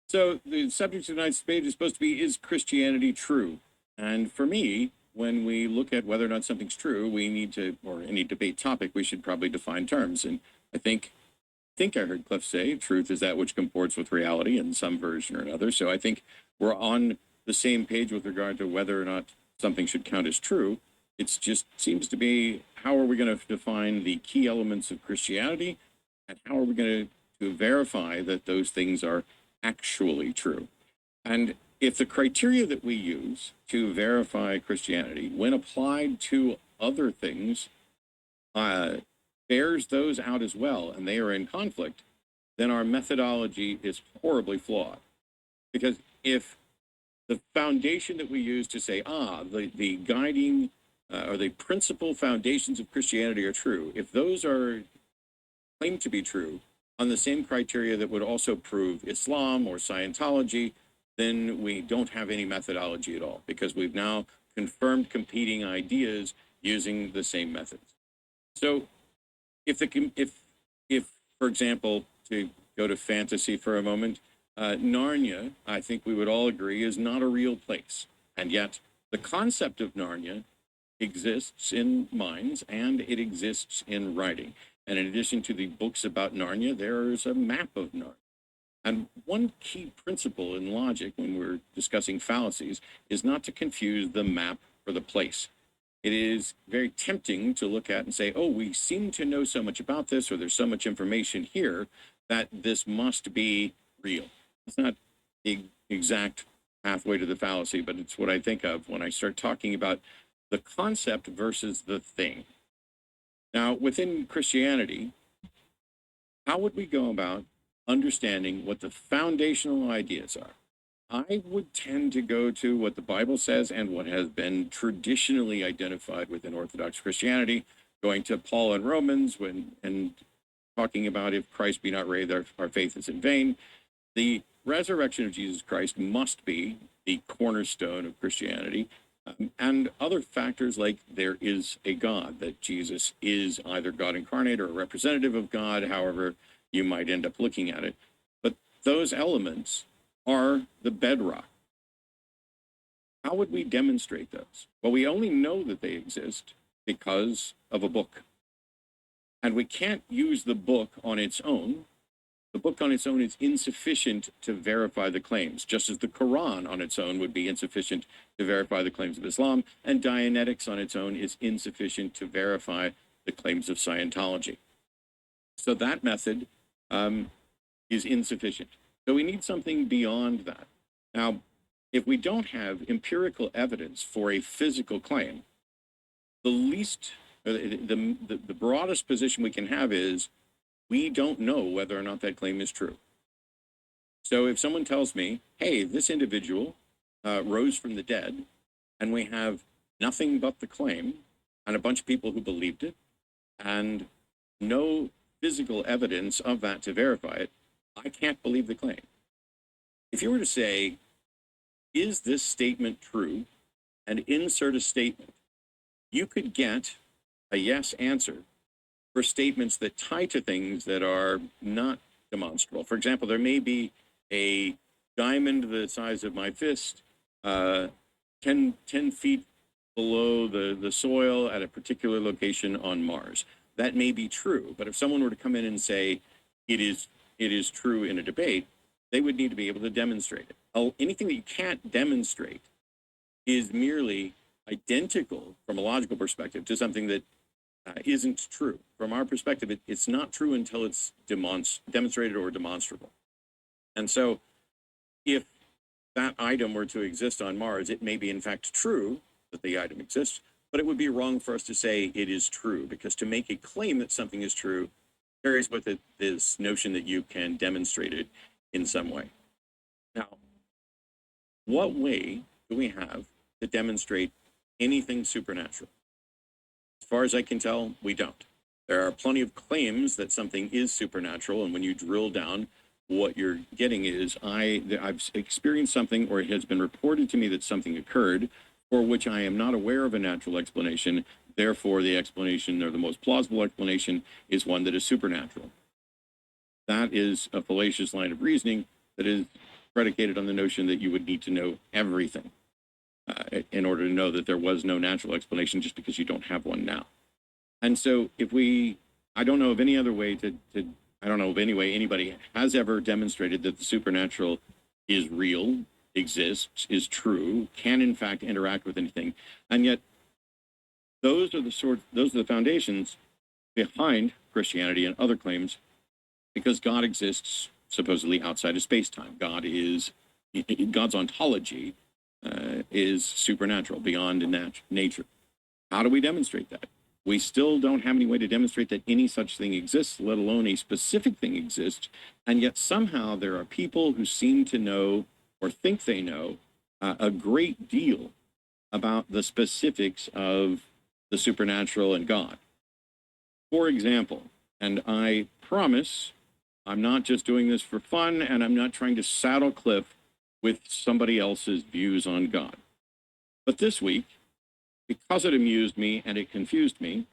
So the subject of tonight's debate is supposed to be, is Christianity true? And for me, when we look at whether or not something's true, we need to, or any debate topic, we should probably define terms. And I think I heard Cliff say, truth is that which comports with reality in some version or another. So I think we're on the same page with regard to whether or not something should count as true. It just seems to be, how are we going to define the key elements of Christianity, and how are we going to verify that those things are actually true? And if the criteria that we use to verify Christianity, when applied to other things, bears those out as well, and they are in conflict, then our methodology is horribly flawed. Because if the foundation that we use to say, the guiding or the principal foundations of Christianity are true, if those are claimed to be true on the same criteria that would also prove Islam or Scientology, then we don't have any methodology at all, because we've now confirmed competing ideas using the same methods. So if for example, to go to fantasy for a moment, Narnia, I think we would all agree, is not a real place. And yet the concept of Narnia exists in minds, and it exists in writing. And in addition to the books about Narnia, there is a map of Narnia. And one key principle in logic when we're discussing fallacies is not to confuse the map for the place. It is very tempting to look at and say, oh, we seem to know so much about this, or there's so much information here that this must be real. It's not the exact pathway to the fallacy, but it's what I think of when I start talking about the concept versus the thing. Now, within Christianity, how would we go about understanding what the foundational ideas are? I would tend to go to what the Bible says and what has been traditionally identified within Orthodox Christianity, going to Paul in Romans and talking about, if Christ be not raised, our faith is in vain. The resurrection of Jesus Christ must be the cornerstone of Christianity, and other factors like there is a God, that Jesus is either God incarnate or a representative of God, however you might end up looking at it. But those elements are the bedrock. How would we demonstrate those? Well, we only know that they exist because of a book. And we can't use the book on its own. The book on its own is insufficient to verify the claims, just as the Quran on its own would be insufficient to verify the claims of Islam, and Dianetics on its own is insufficient to verify the claims of Scientology. So that method is insufficient. So we need something beyond that. Now, if we don't have empirical evidence for a physical claim, the broadest position we can have is we don't know whether or not that claim is true. So if someone tells me, hey, this individual rose from the dead, and we have nothing but the claim and a bunch of people who believed it, and no physical evidence of that to verify it, I can't believe the claim. If you were to say, is this statement true, and insert a statement, you could get a yes answer for statements that tie to things that are not demonstrable. For example, there may be a diamond the size of my fist, 10 feet below the soil at a particular location on Mars. That may be true, but if someone were to come in and say it is true in a debate, they would need to be able to demonstrate it. Anything that you can't demonstrate is merely identical from a logical perspective to something that isn't true. From our perspective, it's not true until it's demonstrated or demonstrable. And so if that item were to exist on Mars, it may be in fact true that the item exists, but it would be wrong for us to say it is true, because to make a claim that something is true carries with it this notion that you can demonstrate it in some way. Now, what way do we have to demonstrate anything supernatural? As far as I can tell, we don't. There are plenty of claims that something is supernatural, and when you drill down, what you're getting is I've experienced something, or it has been reported to me that something occurred for which I am not aware of a natural explanation. Therefore, the explanation, or the most plausible explanation, is one that is supernatural. That is a fallacious line of reasoning that is predicated on the notion that you would need to know everything in order to know that there was no natural explanation just because you don't have one now. And so I don't know of any other way I don't know of any way anybody has ever demonstrated that the supernatural is real, exists, is true, can in fact interact with anything. And yet those are the foundations behind Christianity and other claims, because God exists supposedly outside of space-time. God's ontology is supernatural, beyond nature. How do we demonstrate that? We still don't have any way to demonstrate that any such thing exists, let alone a specific thing exists. And yet somehow there are people who seem to know or think they know a great deal about the specifics of the supernatural and God. For example, and I promise I'm not just doing this for fun, and I'm not trying to saddle Cliff with somebody else's views on God. But this week, because it amused me and it confused me,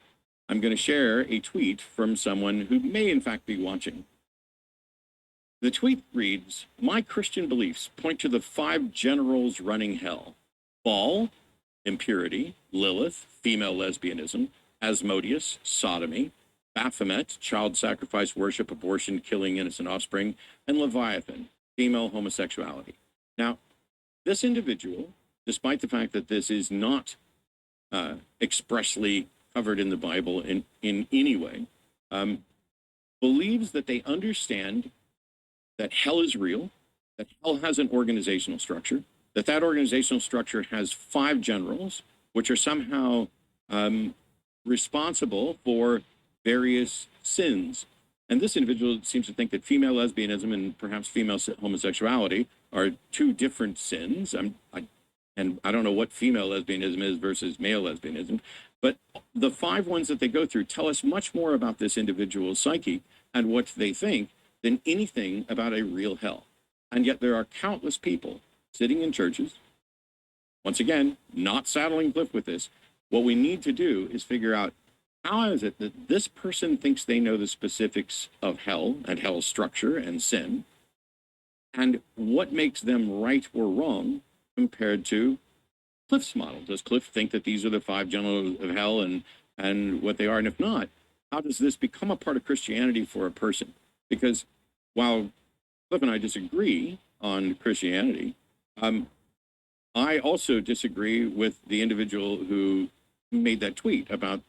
I'm going to share a tweet from someone who may in fact be watching. The tweet reads, "My Christian beliefs point to the 5 generals running hell: Baal, impurity; Lilith, female lesbianism; Asmodeus, sodomy; Baphomet, child sacrifice worship, abortion, killing innocent offspring; and Leviathan, female homosexuality." Now, this individual, despite the fact that this is not expressly covered in the Bible in any way, believes that they understand that hell is real, that hell has an organizational structure, that organizational structure has 5 generals, which are somehow responsible for various sins. And this individual seems to think that female lesbianism and perhaps female homosexuality are 2 different sins. And I don't know what female lesbianism is versus male lesbianism, but the 5 ones that they go through tell us much more about this individual's psyche and what they think than anything about a real hell. And yet there are countless people sitting in churches, once again, not saddling Cliff with this. What we need to do is figure out, how is it that this person thinks they know the specifics of hell and hell's structure and sin, and what makes them right or wrong compared to Cliff's model? Does Cliff think that these are the 5 generals of hell and what they are? And if not, how does this become a part of Christianity for a person? Because while Cliff and I disagree on Christianity, I also disagree with the individual who made that tweet about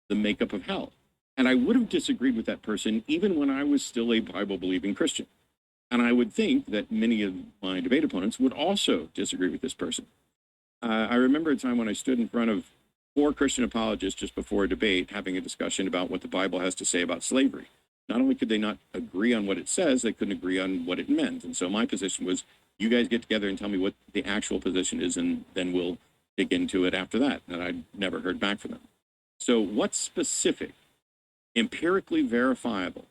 the makeup of hell. And I would have disagreed with that person even when I was still a Bible-believing Christian. And I would think that many of my debate opponents would also disagree with this person. I remember a time when I stood in front of 4 Christian apologists just before a debate, having a discussion about what the Bible has to say about slavery. Not only could they not agree on what it says, they couldn't agree on what it meant. And so my position was, you guys get together and tell me what the actual position is, and then we'll dig into it after that. And I never heard back from them. So what specific, empirically verifiable,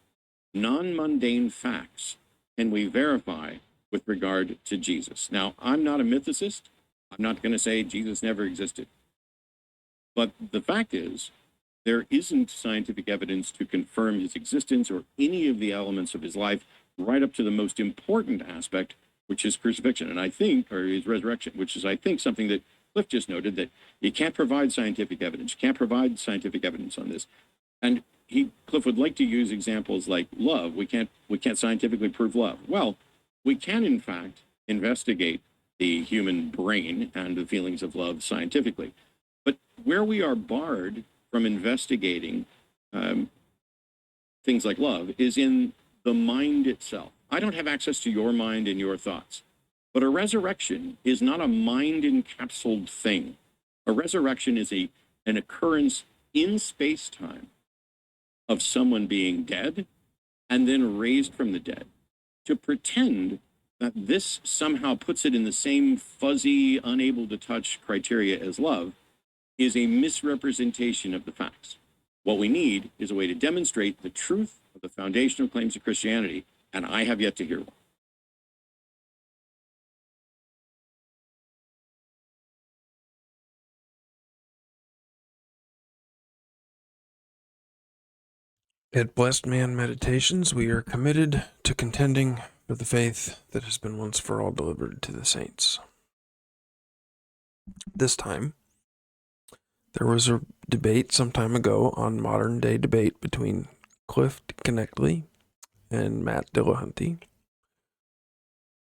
non-mundane facts can we verify with regard to Jesus? Now, I'm not a mythicist. I'm not going to say Jesus never existed. But the fact is, there isn't scientific evidence to confirm his existence or any of the elements of his life, right up to the most important aspect, which is crucifixion, and I think, or his resurrection, which is, I think, something that Cliff just noted, that you can't provide scientific evidence. You can't provide scientific evidence on this. And Cliff would like to use examples like love. We can't scientifically prove love. Well, we can, in fact, investigate the human brain and the feelings of love scientifically. But where we are barred from investigating things like love is in the mind itself. I don't have access to your mind and your thoughts. But a resurrection is not a mind-encapsulated thing. A resurrection is an occurrence in space-time of someone being dead and then raised from the dead. To pretend that this somehow puts it in the same fuzzy, unable-to-touch criteria as love is a misrepresentation of the facts. What we need is a way to demonstrate the truth of the foundational claims of Christianity, and I have yet to hear one. At Blessed Man Meditations, we are committed to contending for the faith that has been once for all delivered to the saints. This time, there was a debate some time ago on modern day debate between Cliff Knechle and Matt Dillahunty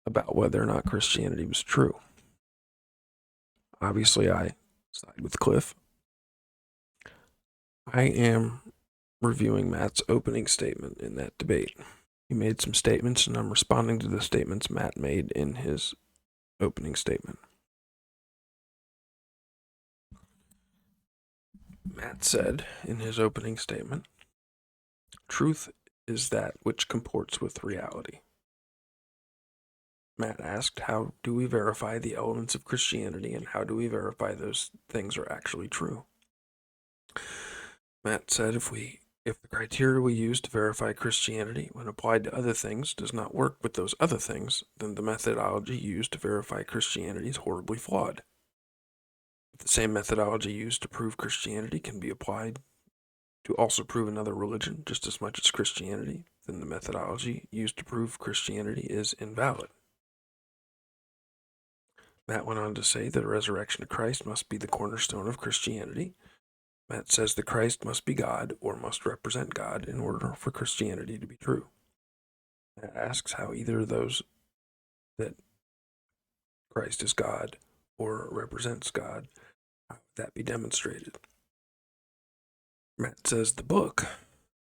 about whether or not Christianity was true. Obviously, I side with Cliff. I am reviewing Matt's opening statement in that debate. He made some statements, and I'm responding to the statements Matt made in his opening statement. Matt said in his opening statement, "Truth is that which comports with reality." Matt asked, how do we verify the elements of Christianity, and how do we verify those things are actually true? Matt said if the criteria we use to verify Christianity when applied to other things does not work with those other things, then the methodology used to verify Christianity is horribly flawed. If the same methodology used to prove Christianity can be applied to also prove another religion just as much as Christianity, then the methodology used to prove Christianity is invalid. Matt went on to say that a resurrection of Christ must be the cornerstone of Christianity. Matt says the Christ must be God or must represent God in order for Christianity to be true. Matt asks how either those that Christ is God or represents God, how would that be demonstrated? Matt says the book,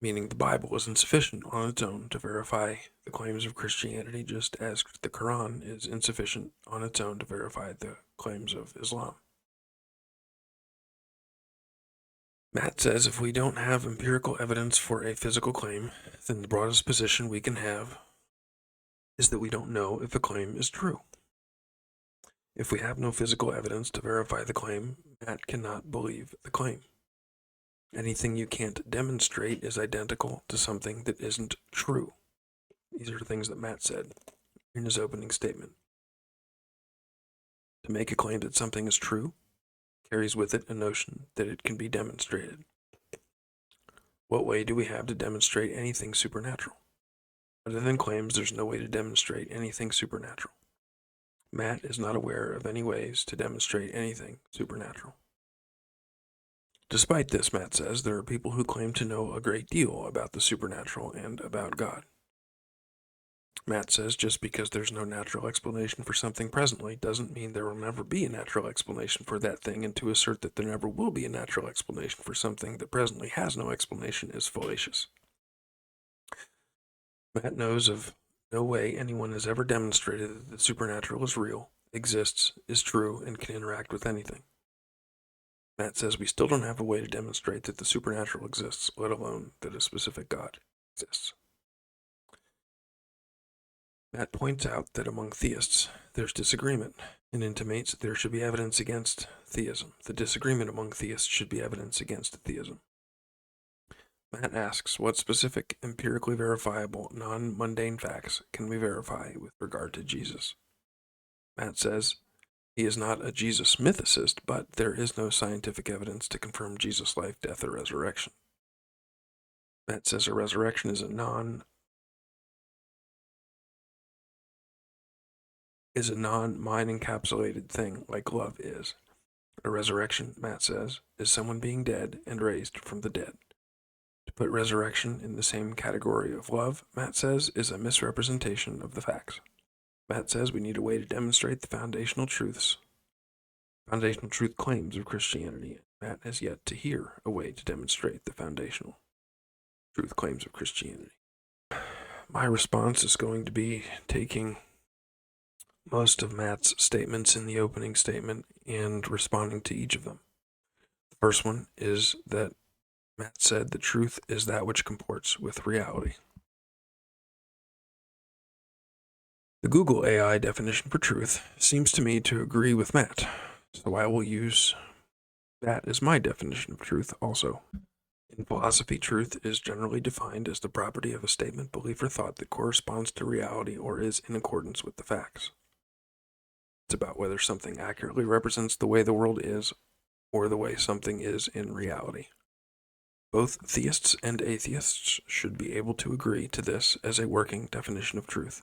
meaning the Bible, is insufficient on its own to verify the claims of Christianity, just as the Quran is insufficient on its own to verify the claims of Islam. Matt says if we don't have empirical evidence for a physical claim, then the broadest position we can have is that we don't know if a claim is true. If we have no physical evidence to verify the claim, Matt cannot believe the claim. Anything you can't demonstrate is identical to something that isn't true. These are the things that Matt said in his opening statement. To make a claim that something is true carries with it a notion that it can be demonstrated. What way do we have to demonstrate anything supernatural? Other than claims, there's no way to demonstrate anything supernatural. Matt is not aware of any ways to demonstrate anything supernatural. Despite this, Matt says, there are people who claim to know a great deal about the supernatural and about God. Matt says just because there's no natural explanation for something presently doesn't mean there will never be a natural explanation for that thing, and to assert that there never will be a natural explanation for something that presently has no explanation is fallacious. Matt knows of no way anyone has ever demonstrated that the supernatural is real, exists, is true, and can interact with anything. Matt says we still don't have a way to demonstrate that the supernatural exists, let alone that a specific God exists. Matt points out that among theists, there's disagreement, and intimates that there should be evidence against theism. The disagreement among theists should be evidence against theism. Matt asks, what specific, empirically verifiable, non-mundane facts can we verify with regard to Jesus? Matt says he is not a Jesus mythicist, but there is no scientific evidence to confirm Jesus' life, death, or resurrection. Matt says a resurrection is a non-mind encapsulated thing like love is. A resurrection, Matt says, is someone being dead and raised from the dead. To put resurrection in the same category of love, Matt says, is a misrepresentation of the facts. Matt says we need a way to demonstrate the foundational truth claims of Christianity. Matt has yet to hear a way to demonstrate the foundational truth claims of Christianity. My response is going to be taking most of Matt's statements in the opening statement and responding to each of them. The first one is that Matt said the truth is that which comports with reality. The Google AI definition for truth seems to me to agree with Matt, so I will use that as my definition of truth also. In philosophy, truth is generally defined as the property of a statement, belief, or thought that corresponds to reality or is in accordance with the facts. It's about whether something accurately represents the way the world is or the way something is in reality. Both theists and atheists should be able to agree to this as a working definition of truth.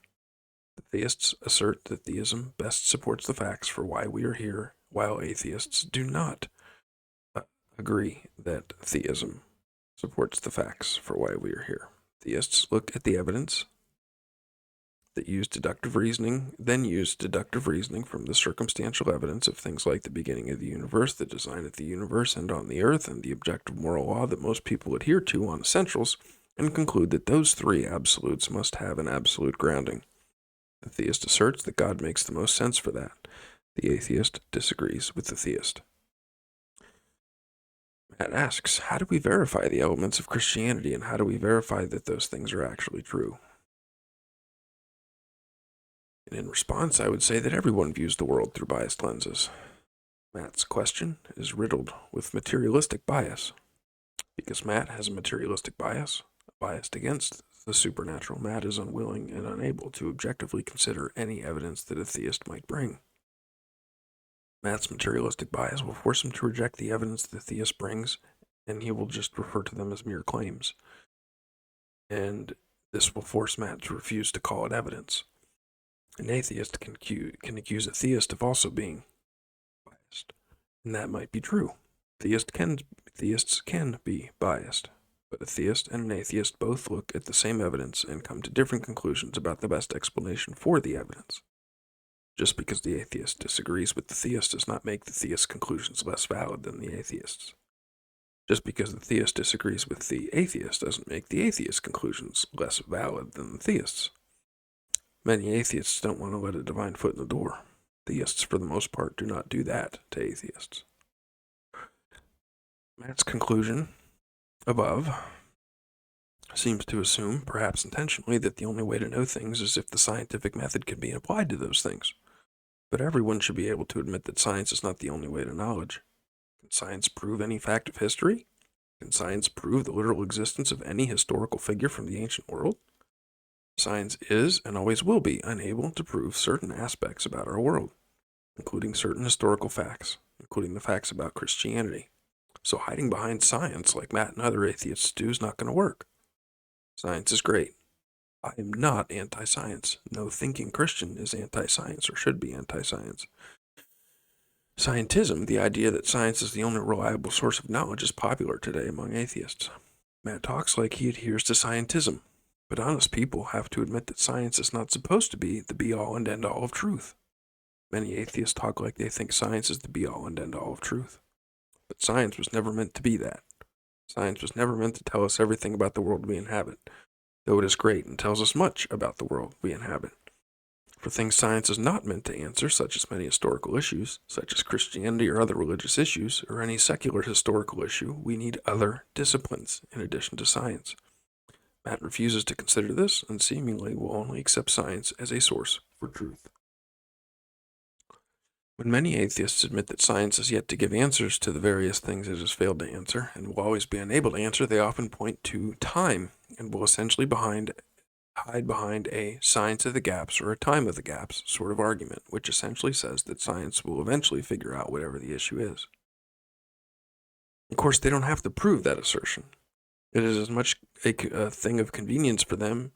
The theists assert that theism best supports the facts for why we are here, while atheists do not agree that theism supports the facts for why we are here. Theists look at the evidence that use deductive reasoning, from the circumstantial evidence of things like the beginning of the universe, the design of the universe and on the earth, and the objective moral law that most people adhere to on essentials, and conclude that those three absolutes must have an absolute grounding. The theist asserts that God makes the most sense for that. The atheist disagrees with the theist. Matt asks, how do we verify the elements of Christianity, and how do we verify that those things are actually true? And in response, I would say that everyone views the world through biased lenses. Matt's question is riddled with materialistic bias. Because Matt has a materialistic bias, biased against the supernatural, Matt is unwilling and unable to objectively consider any evidence that a theist might bring. Matt's materialistic bias will force him to reject the evidence the theist brings, and he will just refer to them as mere claims. And this will force Matt to refuse to call it evidence. An atheist can accuse a theist of also being biased, and that might be true. Theists can be biased, but a theist and an atheist both look at the same evidence and come to different conclusions about the best explanation for the evidence. Just because the atheist disagrees with the theist does not make the theist's conclusions less valid than the atheist's. Just because the theist disagrees with the atheist doesn't make the atheist's conclusions less valid than the theist's. Many atheists don't want to let a divine foot in the door. Theists, for the most part, do not do that to atheists. Matt's conclusion above seems to assume, perhaps intentionally, that the only way to know things is if the scientific method can be applied to those things. But everyone should be able to admit that science is not the only way to knowledge. Can science prove any fact of history? Can science prove the literal existence of any historical figure from the ancient world? Science is, and always will be, unable to prove certain aspects about our world, including certain historical facts, including the facts about Christianity. So hiding behind science, like Matt and other atheists do, is not going to work. Science is great. I am not anti-science. No thinking Christian is anti-science or should be anti-science. Scientism, the idea that science is the only reliable source of knowledge, is popular today among atheists. Matt talks like he adheres to scientism, but honest people have to admit that science is not supposed to be the be-all and end-all of truth. Many atheists talk like they think science is the be-all and end-all of truth. But science was never meant to be that. Science was never meant to tell us everything about the world we inhabit, though it is great and tells us much about the world we inhabit. For things science is not meant to answer, such as many historical issues, such as Christianity or other religious issues, or any secular historical issue, we need other disciplines in addition to science. Matt refuses to consider this and seemingly will only accept science as a source for truth. When many atheists admit that science has yet to give answers to the various things it has failed to answer and will always be unable to answer, they often point to time and will essentially hide behind a science of the gaps or a time of the gaps sort of argument, which essentially says that science will eventually figure out whatever the issue is. Of course, they don't have to prove that assertion. It is as much a thing of convenience for them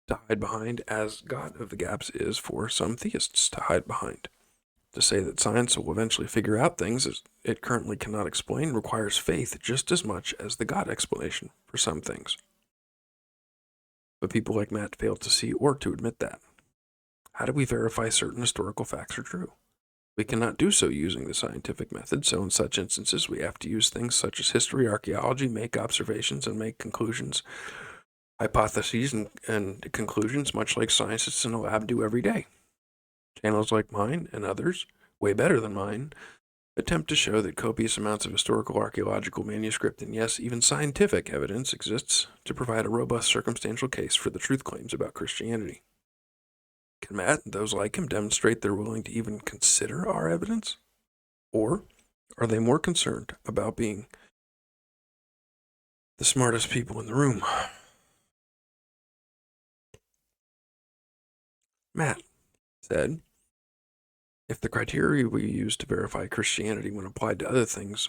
to hide behind as God of the gaps is for some theists to hide behind. To say that science will eventually figure out things it currently cannot explain requires faith just as much as the God explanation for some things. But people like Matt fail to see or to admit that. How do we verify certain historical facts are true? We cannot do so using the scientific method, so in such instances we have to use things such as history, archaeology, make observations, and make conclusions, hypotheses, and conclusions, much like scientists in a lab do every day. Channels like mine and others, way better than mine, attempt to show that copious amounts of historical, archaeological, manuscript, and yes, even scientific evidence exists to provide a robust circumstantial case for the truth claims about Christianity. Can Matt and those like him demonstrate they're willing to even consider our evidence? Or are they more concerned about being the smartest people in the room? Matt said, if the criteria we use to verify Christianity when applied to other things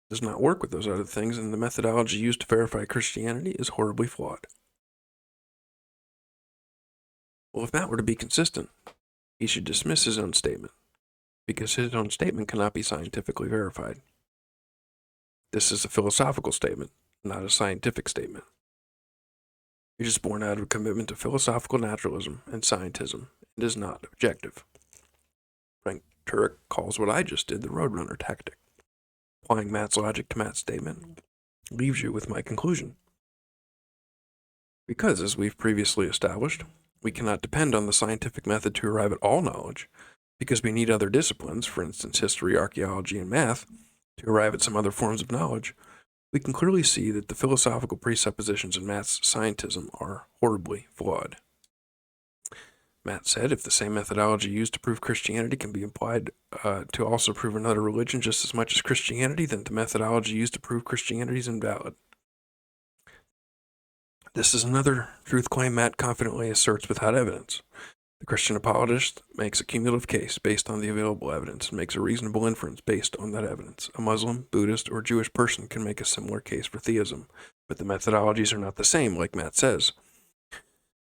does not work with those other things, then the methodology used to verify Christianity is horribly flawed. Well, if Matt were to be consistent, he should dismiss his own statement, because his own statement cannot be scientifically verified. This is a philosophical statement, not a scientific statement. It is born out of a commitment to philosophical naturalism and scientism. It is not objective. Frank Turek calls what I just did the Roadrunner tactic. Applying Matt's logic to Matt's statement leaves you with my conclusion. Because, as we've previously established, we cannot depend on the scientific method to arrive at all knowledge, because we need other disciplines, for instance history, archaeology, and math, to arrive at some other forms of knowledge, we can clearly see that the philosophical presuppositions in Matt's scientism are horribly flawed. Matt said if the same methodology used to prove Christianity can be applied to also prove another religion just as much as Christianity, then the methodology used to prove Christianity is invalid. This is another truth claim Matt confidently asserts without evidence. The Christian apologist makes a cumulative case based on the available evidence and makes a reasonable inference based on that evidence. A Muslim, Buddhist, or Jewish person can make a similar case for theism, but the methodologies are not the same, like Matt says.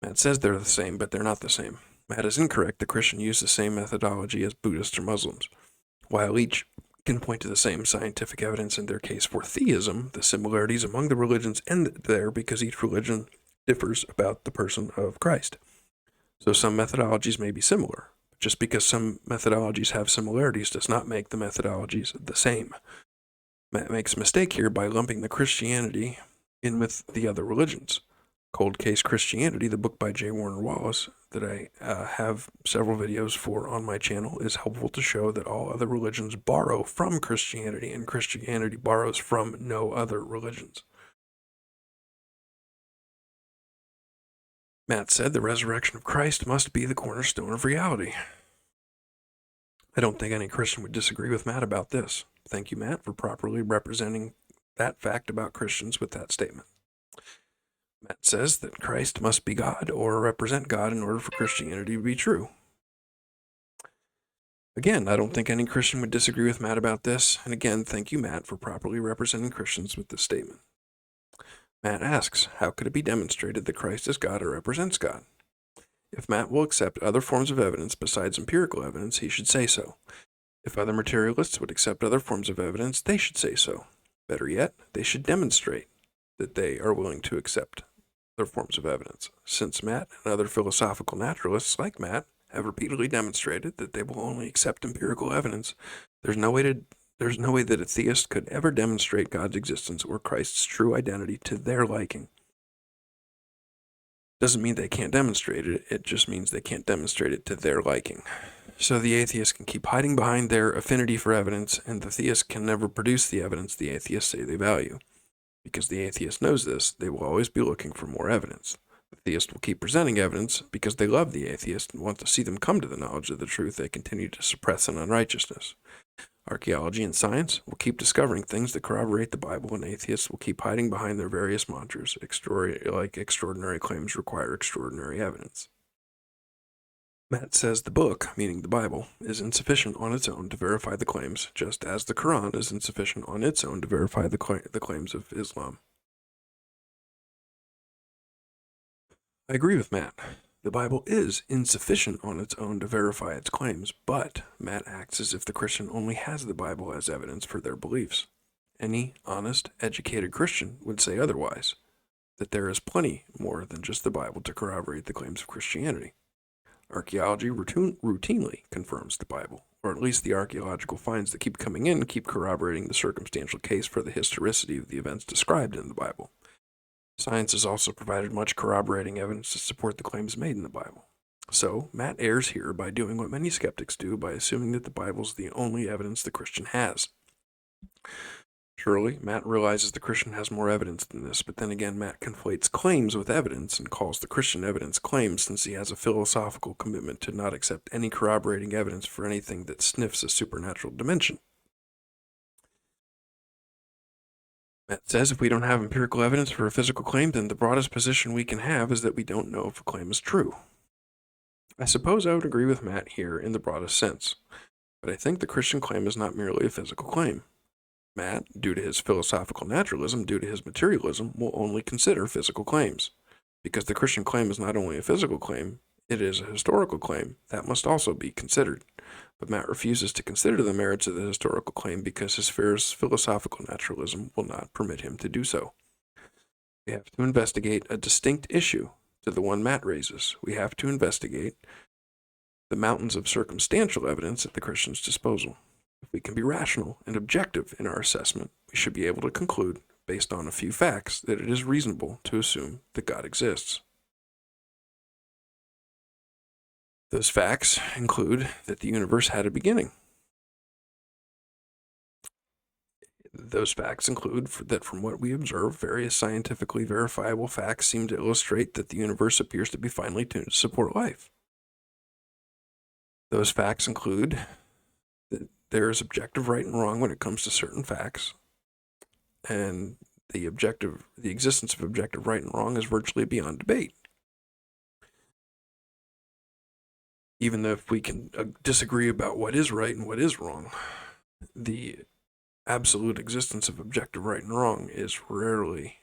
Matt says they're the same, but they're not the same. Matt is incorrect. The Christian used the same methodology as Buddhists or Muslims. While each can point to the same scientific evidence in their case for theism, the similarities among the religions end there because each religion differs about the person of Christ. So some methodologies may be similar. Just because some methodologies have similarities does not make the methodologies the same. Matt makes a mistake here by lumping the Christianity in with the other religions. Cold Case Christianity, the book by J. Warner Wallace, that I have several videos for on my channel, is helpful to show that all other religions borrow from Christianity, and Christianity borrows from no other religions. Matt said the resurrection of Christ must be the cornerstone of reality. I don't think any Christian would disagree with Matt about this. Thank you, Matt, for properly representing that fact about Christians with that statement. Matt says that Christ must be God or represent God in order for Christianity to be true. Again, I don't think any Christian would disagree with Matt about this, and again, thank you, Matt, for properly representing Christians with this statement. Matt asks, how could it be demonstrated that Christ is God or represents God? If Matt will accept other forms of evidence besides empirical evidence, he should say so. If other materialists would accept other forms of evidence, they should say so. Better yet, they should demonstrate that they are willing to accept other forms of evidence. Since Matt and other philosophical naturalists like Matt have repeatedly demonstrated that they will only accept empirical evidence, there's no way that a theist could ever demonstrate God's existence or Christ's true identity to their liking. Doesn't mean they can't demonstrate it, it just means they can't demonstrate it to their liking. So the atheist can keep hiding behind their affinity for evidence, and the theist can never produce the evidence the atheists say they value. Because the atheist knows this, they will always be looking for more evidence. The theist will keep presenting evidence because they love the atheist and want to see them come to the knowledge of the truth they continue to suppress in unrighteousness. Archaeology and science will keep discovering things that corroborate the Bible, and atheists will keep hiding behind their various mantras, like extraordinary claims require extraordinary evidence. Matt says the book, meaning the Bible, is insufficient on its own to verify the claims, just as the Quran is insufficient on its own to verify the claims of Islam. I agree with Matt. The Bible is insufficient on its own to verify its claims, but Matt acts as if the Christian only has the Bible as evidence for their beliefs. Any honest, educated Christian would say otherwise, that there is plenty more than just the Bible to corroborate the claims of Christianity. Archaeology routinely confirms the Bible, or at least the archaeological finds that keep coming in keep corroborating the circumstantial case for the historicity of the events described in the Bible. Science has also provided much corroborating evidence to support the claims made in the Bible. So, Matt errs here by doing what many skeptics do by assuming that the Bible is the only evidence the Christian has. Surely, Matt realizes the Christian has more evidence than this, but then again, Matt conflates claims with evidence and calls the Christian evidence claims since he has a philosophical commitment to not accept any corroborating evidence for anything that sniffs a supernatural dimension. Matt says if we don't have empirical evidence for a physical claim, then the broadest position we can have is that we don't know if a claim is true. I suppose I would agree with Matt here in the broadest sense, but I think the Christian claim is not merely a physical claim. Matt, due to his philosophical naturalism, due to his materialism, will only consider physical claims, because the Christian claim is not only a physical claim, It is a historical claim. That must also be considered. But Matt refuses to consider the merits of the historical claim because his philosophical naturalism will not permit him to do so. We have to investigate a distinct issue to the one Matt raises. We have to investigate the mountains of circumstantial evidence at the Christian's disposal. If we can be rational and objective in our assessment, we should be able to conclude, based on a few facts, that it is reasonable to assume that God exists. Those facts include that the universe had a beginning. Those facts include that from what we observe, various scientifically verifiable facts seem to illustrate that the universe appears to be finely tuned to support life. Those facts include that there is objective right and wrong when it comes to certain facts, and the existence of objective right and wrong is virtually beyond debate. Even if we can disagree about what is right and what is wrong, the absolute existence of objective right and wrong is rarely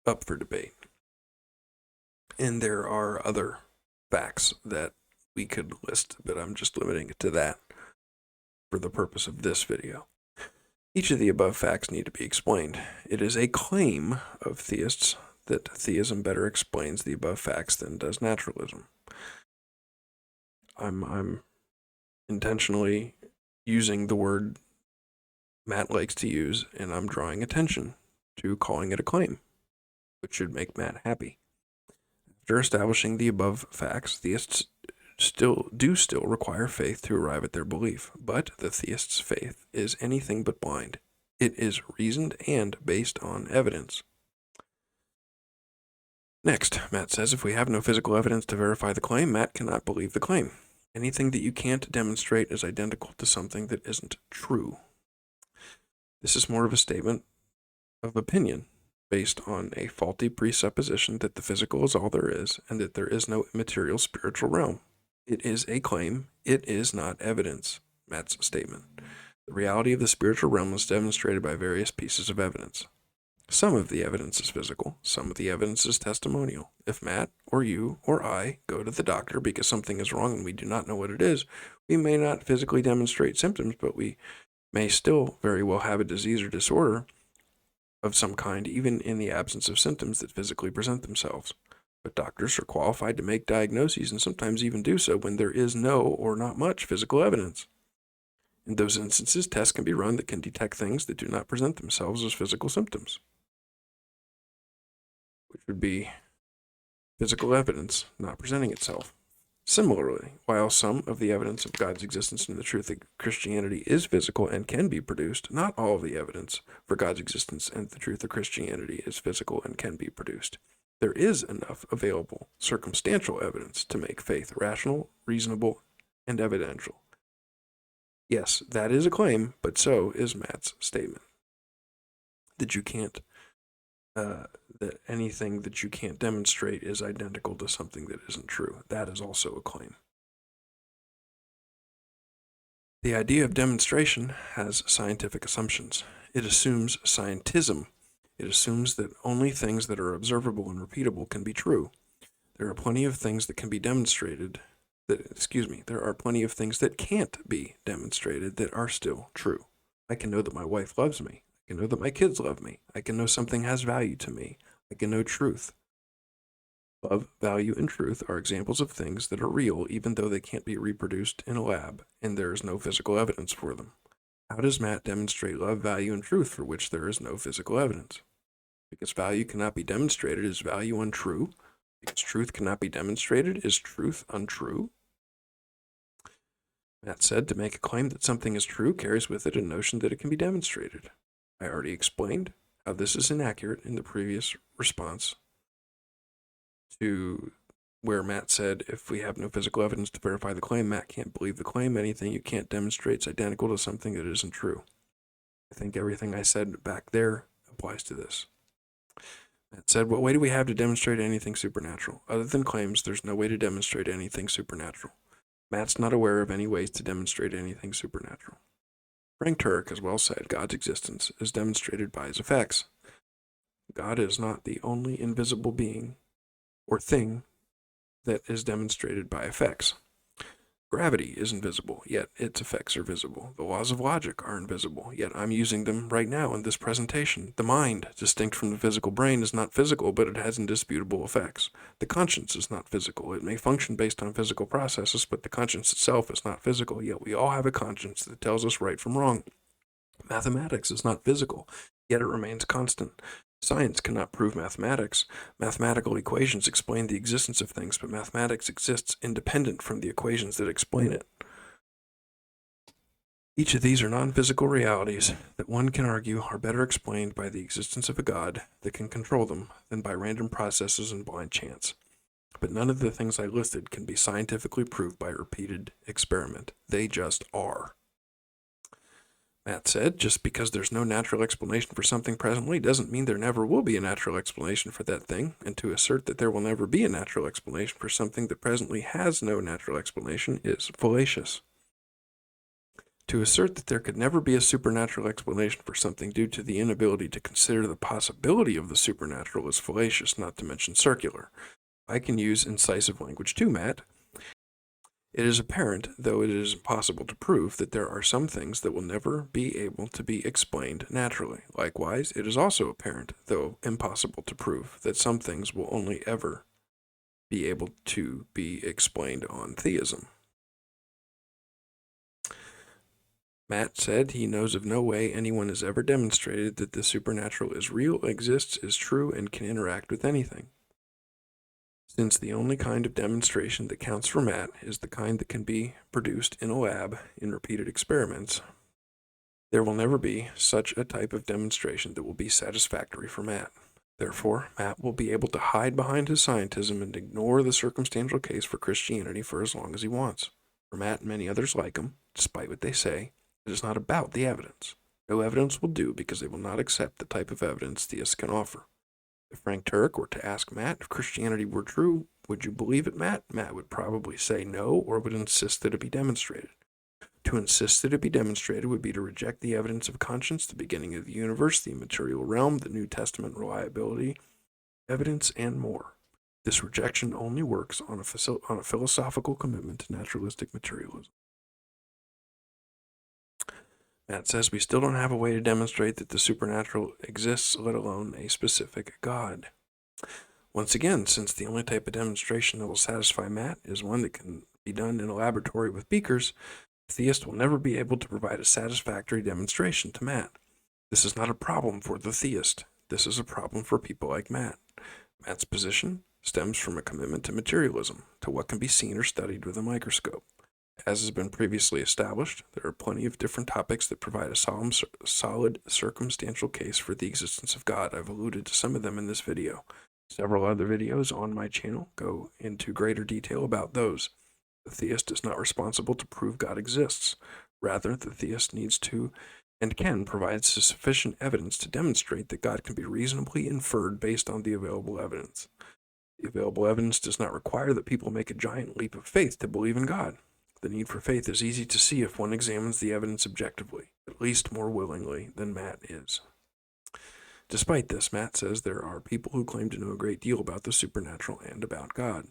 up for debate. And there are other facts that we could list, but I'm just limiting it to that for the purpose of this video. Each of the above facts need to be explained. It is a claim of theists that theism better explains the above facts than does naturalism. I'm intentionally using the word Matt likes to use, and I'm drawing attention to calling it a claim, which should make Matt happy. After establishing the above facts, theists still require faith to arrive at their belief, but the theist's faith is anything but blind. It is reasoned and based on evidence. Next, Matt says if we have no physical evidence to verify the claim, Matt cannot believe the claim. Anything that you can't demonstrate is identical to something that isn't true. This is more of a statement of opinion based on a faulty presupposition that the physical is all there is and that there is no immaterial spiritual realm. It is a claim. It is not evidence, Matt's statement. The reality of the spiritual realm is demonstrated by various pieces of evidence. Some of the evidence is physical. Some of the evidence is testimonial. If Matt or you or I go to the doctor because something is wrong and we do not know what it is, we may not physically demonstrate symptoms, but we may still very well have a disease or disorder of some kind, even in the absence of symptoms that physically present themselves. But doctors are qualified to make diagnoses and sometimes even do so when there is no or not much physical evidence. In those instances, tests can be run that can detect things that do not present themselves as physical symptoms, which would be physical evidence not presenting itself. Similarly, while some of the evidence of God's existence and the truth of Christianity is physical and can be produced, not all of the evidence for God's existence and the truth of Christianity is physical and can be produced. There is enough available circumstantial evidence to make faith rational, reasonable, and evidential. Yes, that is a claim, but so is Matt's statement. That anything that you can't demonstrate is identical to something that isn't true. That is also a claim. The idea of demonstration has scientific assumptions. It assumes scientism. It assumes that only things that are observable and repeatable can be true. There are plenty of things that can be demonstrated there are plenty of things that can't be demonstrated that are still true. I can know that my wife loves me. I can know that my kids love me. I can know something has value to me. I can know truth. Love, value, and truth are examples of things that are real even though they can't be reproduced in a lab and there is no physical evidence for them. How does Matt demonstrate love, value, and truth for which there is no physical evidence? Because value cannot be demonstrated, is value untrue? Because truth cannot be demonstrated, is truth untrue? Matt said to make a claim that something is true carries with it a notion that it can be demonstrated. I already explained how this is inaccurate in the previous response to where Matt said if we have no physical evidence to verify the claim, Matt can't believe the claim. Anything you can't demonstrate is identical to something that isn't true. I think everything I said back there applies to this. Matt said, what way do we have to demonstrate anything supernatural? Other than claims, there's no way to demonstrate anything supernatural. Matt's not aware of any ways to demonstrate anything supernatural. Frank Turek has well said God's existence is demonstrated by his effects. God is not the only invisible being or thing that is demonstrated by effects. Gravity is invisible, yet its effects are visible. The laws of logic are invisible, yet I'm using them right now in this presentation. The mind, distinct from the physical brain, is not physical, but it has indisputable effects. The conscience is not physical. It may function based on physical processes, but the conscience itself is not physical, yet we all have a conscience that tells us right from wrong. Mathematics is not physical, yet it remains constant. Science cannot prove mathematics. Mathematical equations explain the existence of things, but mathematics exists independent from the equations that explain it. Each of these are non-physical realities that one can argue are better explained by the existence of a God that can control them than by random processes and blind chance. But none of the things I listed can be scientifically proved by repeated experiment. They just are. Matt said, just because there's no natural explanation for something presently doesn't mean there never will be a natural explanation for that thing, and to assert that there will never be a natural explanation for something that presently has no natural explanation is fallacious. To assert that there could never be a supernatural explanation for something due to the inability to consider the possibility of the supernatural is fallacious, not to mention circular. I can use incisive language too, Matt. It is apparent, though it is impossible to prove, that there are some things that will never be able to be explained naturally. Likewise, it is also apparent, though impossible to prove, that some things will only ever be able to be explained on theism. Matt said he knows of no way anyone has ever demonstrated that the supernatural is real, exists, is true, and can interact with anything. Since the only kind of demonstration that counts for Matt is the kind that can be produced in a lab in repeated experiments, there will never be such a type of demonstration that will be satisfactory for Matt. Therefore, Matt will be able to hide behind his scientism and ignore the circumstantial case for Christianity for as long as he wants. For Matt and many others like him, despite what they say, it is not about the evidence. No evidence will do because they will not accept the type of evidence theists can offer. If Frank Turek were to ask Matt if Christianity were true, would you believe it, Matt? Matt would probably say no, or would insist that it be demonstrated. To insist that it be demonstrated would be to reject the evidence of conscience, the beginning of the universe, the immaterial realm, the New Testament reliability, evidence, and more. This rejection only works on a philosophical commitment to naturalistic materialism. Matt says we still don't have a way to demonstrate that the supernatural exists, let alone a specific God. Once again, since the only type of demonstration that will satisfy Matt is one that can be done in a laboratory with beakers, the theist will never be able to provide a satisfactory demonstration to Matt. This is not a problem for the theist. This is a problem for people like Matt. Matt's position stems from a commitment to materialism, to what can be seen or studied with a microscope. As has been previously established, there are plenty of different topics that provide a solid circumstantial case for the existence of God. I've alluded to some of them in this video. Several other videos on my channel go into greater detail about those. The theist is not responsible to prove God exists. Rather, the theist needs to and can provide sufficient evidence to demonstrate that God can be reasonably inferred based on the available evidence. The available evidence does not require that people make a giant leap of faith to believe in God. The need for faith is easy to see if one examines the evidence objectively, at least more willingly than Matt is. Despite this, Matt says there are people who claim to know a great deal about the supernatural and about God.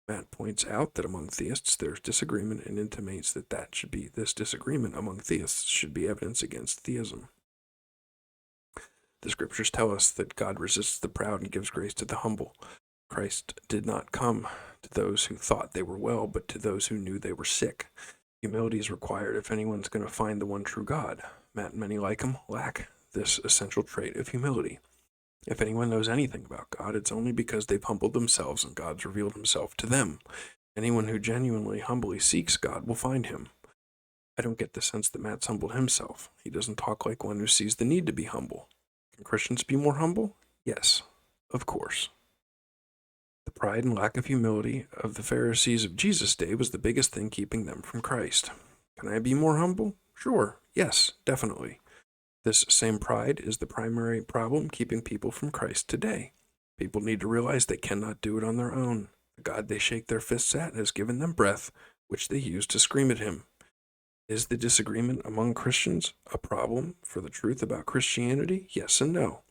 Matt points out that among theists there's disagreement and intimates that this disagreement among theists should be evidence against theism. The scriptures tell us that God resists the proud and gives grace to the humble. Christ did not come to those who thought they were well, but to those who knew they were sick. Humility is required if anyone's going to find the one true God. Matt and many like him lack this essential trait of humility. If anyone knows anything about God, it's only because they've humbled themselves and God's revealed himself to them. Anyone who genuinely humbly seeks God will find him. I don't get the sense that Matt's humbled himself. He doesn't talk like one who sees the need to be humble. Can Christians be more humble? Yes, of course. The pride and lack of humility of the Pharisees of Jesus' day was the biggest thing keeping them from Christ. Can I be more humble? Sure, yes, definitely. This same pride is the primary problem keeping people from Christ today. People need to realize they cannot do it on their own. The God they shake their fists at has given them breath, which they use to scream at him. Is the disagreement among Christians a problem for the truth about Christianity? Yes and no.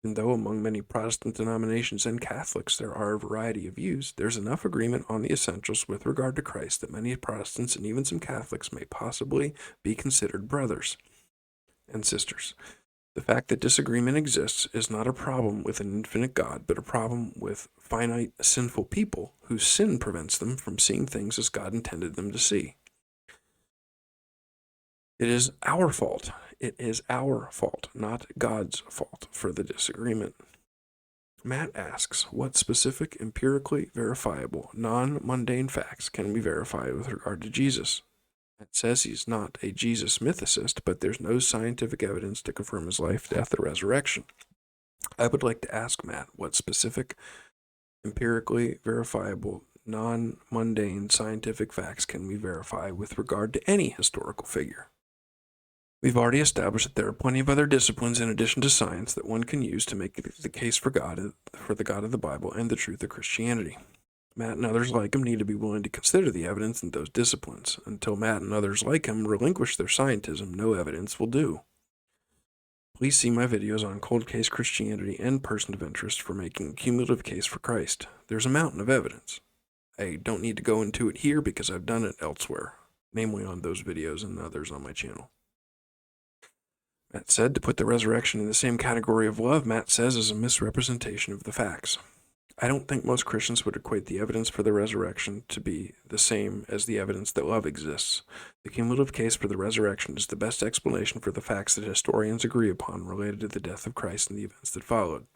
And though among many Protestant denominations and Catholics there are a variety of views, there's enough agreement on the essentials with regard to Christ that many Protestants and even some Catholics may possibly be considered brothers and sisters. The fact that disagreement exists is not a problem with an infinite God, but a problem with finite, sinful people whose sin prevents them from seeing things as God intended them to see. It is our fault. It is our fault, not God's fault, for the disagreement. Matt asks, what specific, empirically verifiable, non-mundane facts can we verify with regard to Jesus? Matt says he's not a Jesus mythicist, but there's no scientific evidence to confirm his life, death, or resurrection. I would like to ask Matt what specific, empirically verifiable, non-mundane scientific facts can we verify with regard to any historical figure? We've already established that there are plenty of other disciplines in addition to science that one can use to make the case for the God of the Bible and the truth of Christianity. Matt and others like him need to be willing to consider the evidence in those disciplines. Until Matt and others like him relinquish their scientism, no evidence will do. Please see my videos on cold case Christianity and person of interest for making a cumulative case for Christ. There's a mountain of evidence. I don't need to go into it here because I've done it elsewhere, namely on those videos and others on my channel. Matt said to put the resurrection in the same category of love, Matt says, is a misrepresentation of the facts. I don't think most Christians would equate the evidence for the resurrection to be the same as the evidence that love exists. The cumulative case for the resurrection is the best explanation for the facts that historians agree upon related to the death of Christ and the events that followed.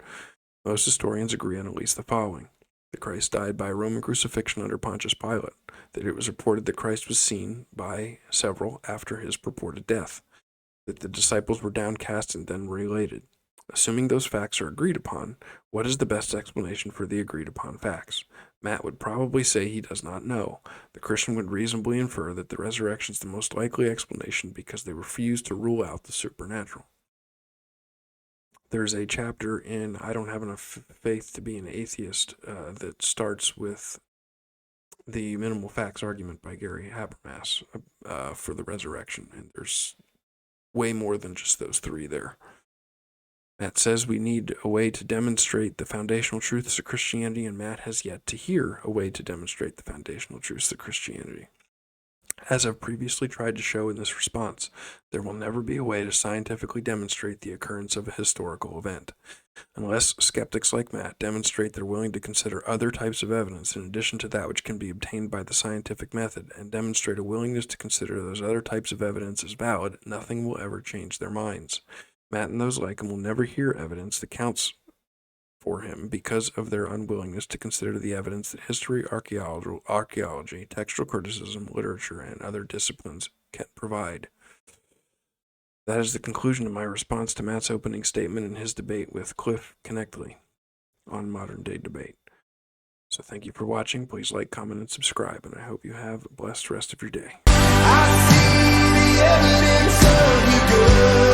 Most historians agree on at least the following: that Christ died by a Roman crucifixion under Pontius Pilate, that it was reported that Christ was seen by several after his purported death, that the disciples were downcast and then related. Assuming those facts are agreed upon, what is the best explanation for the agreed upon facts? Matt would probably say he does not know. The Christian would reasonably infer that the resurrection is the most likely explanation because they refuse to rule out the supernatural. There's a chapter in I Don't Have Enough Faith to Be an Atheist that starts with the minimal facts argument by Gary Habermas for the resurrection, and there's way more than just those three there. Matt says we need a way to demonstrate the foundational truths of Christianity, and Matt has yet to hear a way to demonstrate the foundational truths of Christianity. As I've previously tried to show in this response, there will never be a way to scientifically demonstrate the occurrence of a historical event. Unless skeptics like Matt demonstrate they're willing to consider other types of evidence in addition to that which can be obtained by the scientific method, and demonstrate a willingness to consider those other types of evidence as valid, nothing will ever change their minds. Matt and those like him will never hear evidence that counts for him because of their unwillingness to consider the evidence that history, archaeology, textual criticism, literature, and other disciplines can provide. That is the conclusion of my response to Matt's opening statement in his debate with Cliff Knechle on Modern Day Debate. So thank you for watching. Please like, comment, and subscribe, and I hope you have a blessed rest of your day. I see the evidence of your good.